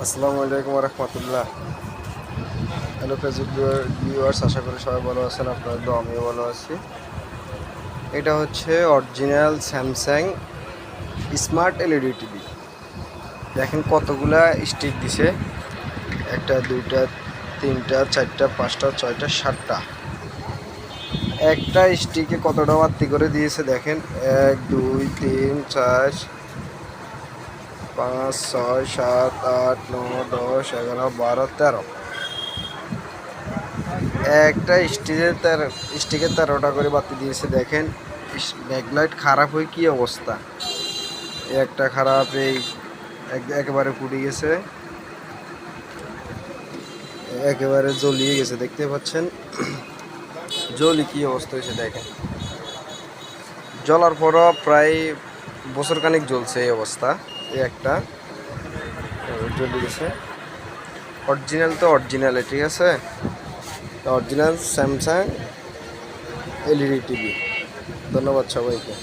আসসালামু আলাইকুম রহমতুল্লাহ। Hello Facebook viewers, আশা করি সবাই ভালো আছেন। আপনাদের তো আমিও ভালো আছি। এটা হচ্ছে original Samsung smart LED TV. দেখেন কতগুলা স্টিক দিছে, একটা দুইটা তিনটা চারটা পাঁচটা ছয়টা সাতটা। একটা স্টিকে কতটা বাতি করে দিয়েছে দেখেন, 1 2 3 4 5 6 7 8 9 10 11 12 13। একটা স্টিকের 13টা করে বাতি দিয়েছে দেখেন। ব্যাকলাইট খারাপ হয়ে কি অবস্থা, এই একটা খারাপ, এই একেবারে পুড়ে গেছে, একেবারে জ্বলিয়ে গেছে, দেখতে পাচ্ছেন জ্বলি কি অবস্থা হয়েছে দেখেন। জ্বলার পরও প্রায় বছর খানিক জ্বলছে এই অবস্থা। এই একটা জ্বলে গেছে। অরিজিনাল তো অরিজিনালে, ঠিক আছে, অরিজিনাল স্যামসাং এলইডি টিভি। ধন্যবাদ সবাইকে।